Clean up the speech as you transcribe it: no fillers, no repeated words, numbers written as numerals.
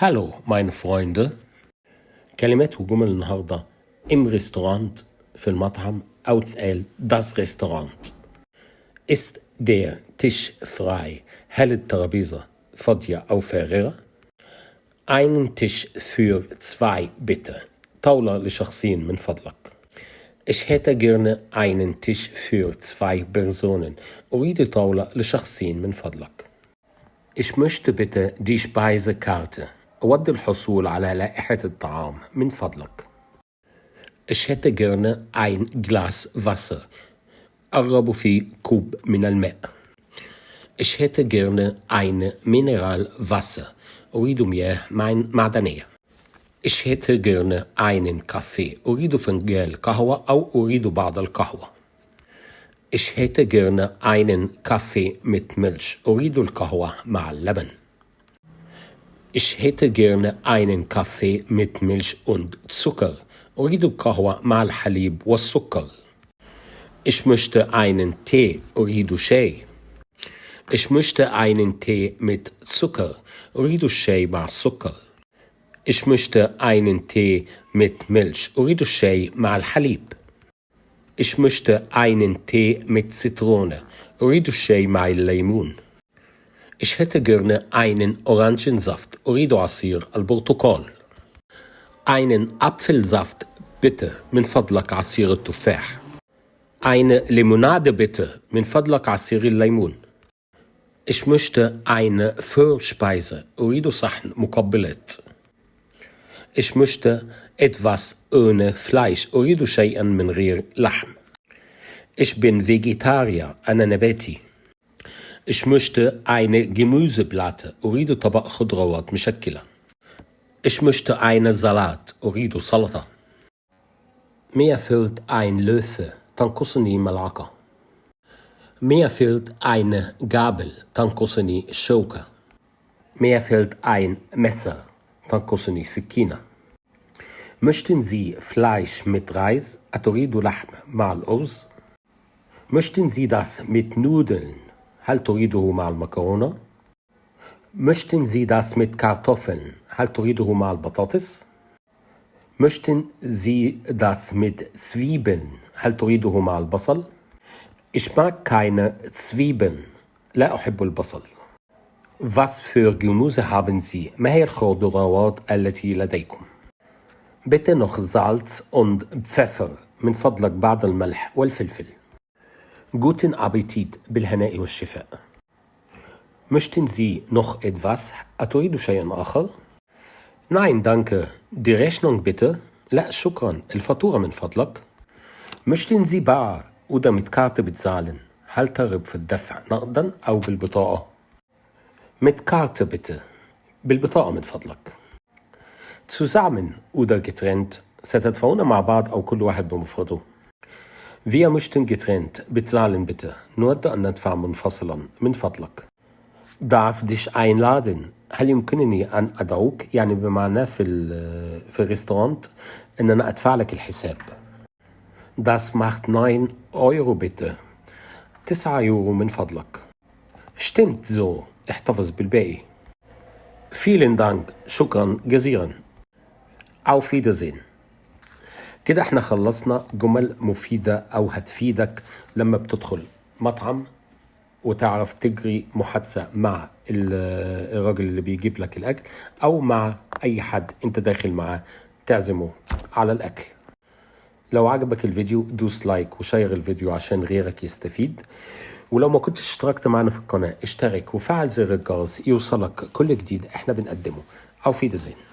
Hallo meine Freunde. كلمات وجمل النهاردة im Restaurant في المطعم أو تقال das Restaurant. Ist der Tisch frei? هل الترابيزة فاضية أو فارغة؟ Einen Tisch für zwei bitte. طاولة لشخصين من فضلك. Ich hätte gerne einen Tisch für zwei Personen. أريد طاولة لشخصين من فضلك. Ich möchte bitte die Speisekarte. أود الحصول على لائحة الطعام من فضلك. Ich hätte gerne ein Glas Wasser. أرغب في كوب من الماء. Ich hätte gerne eine Mineralwasser. أريد مياه معدنية. Ich hätte gerne einen Kaffee. أريد فنجان قهوة أو أريد بعض القهوة. Ich hätte gerne einen Kaffee mit Milch. أريد القهوة مع اللبن. Ich hätte gerne einen Kaffee mit Milch und Zucker. أريد القهوة مع الحليب والسكر. Ich möchte einen Tee. أريد شاي. Ich möchte einen Tee mit Zucker. أريد الشاي مع السكر. Ich möchte einen Tee mit Milch. أريد الشاي مع الحليب. Ich möchte einen Tee mit Zitrone. أريد الشاي مع الليمون. Ich hätte gerne einen Orangensaft. أريد عصير البرتقال. Einen Apfelsaft bitte. من فضلك عصير التفاح. Eine Limonade bitte. من فضلك عصير الليمون. Ich möchte eine Vorspeise. أريد صحن مقبلات. Ich möchte etwas ohne Fleisch. أريد شيئا من غير لحم. Ich bin Vegetarier. أنا نباتي. Ich möchte eine Gemüseplatte. أريد طبق خضروات مشكلة. Ich möchte eine Salat. أريد سلطة. Mir fehlt ein Löffel. تنقصني ملعقة. Mir fehlt eine Gabel. تنقصني شوكة. Mir fehlt ein Messer. تنقصني سكينة. Möchten Sie Fleisch mit Reis? أتريد لحم مع الأرز؟ Möchten Sie das mit Nudeln? هل تريده مع المكرونة؟ Möchten Sie das mit Kartoffeln? هل تريده مع البطاطس؟ Möchten Sie das mit Zwiebeln? هل تريده مع البصل؟ Ich mag keine Zwiebeln. لا أحب البصل. Was für Gemüse haben Sie? ما هي الخضروات التي لديكم؟ Bitte noch Salz und Pfeffer. من فضلك بعض الملح والفلفل. Guten Appetit. بالهناء والشفاء. Möchten Sie noch etwas? أتريد شيئا آخر؟ Nein, danke. Die Rechnung bitte. لا شكرا. الفاتورة من فضلك. Möchten Sie bar oder mit Karte bezahlen? هل ترغب في الدفع نقدا أو بالبطاقة؟ Mit Karte bitte. بالبطاقة من فضلك. Zusammen oder getrennt. ستدفعون مع بعض أو كل واحد بمفرده. Wir möchten getrennt. bezahlen bitte. نود أن ندفع منفصلا من فضلك. Darf dich einladen. هل يمكنني أن أدعوك؟ يعني بمعنى في الريستورانت أن أنا أدفع لك الحساب. Das macht 9 Euro bitte. 9 يورو من فضلك. Stimmt so. احتفظ بالباقي. Vielen Dank. شكرا جزيلا. Auf Wiedersehen. كده احنا خلصنا جمل مفيدة أو هتفيدك لما بتدخل مطعم وتعرف تجري محادثة مع الراجل اللي بيجيب لك الأكل أو مع أي حد انت داخل معاه تعزمه على الأكل. لو عجبك الفيديو دوس لايك وشير الفيديو عشان غيرك يستفيد. ولو ما كنتش اشتركت معنا في القناة اشترك وفعل زر الجرس يوصلك كل جديد احنا بنقدمه. Auf Wiedersehen.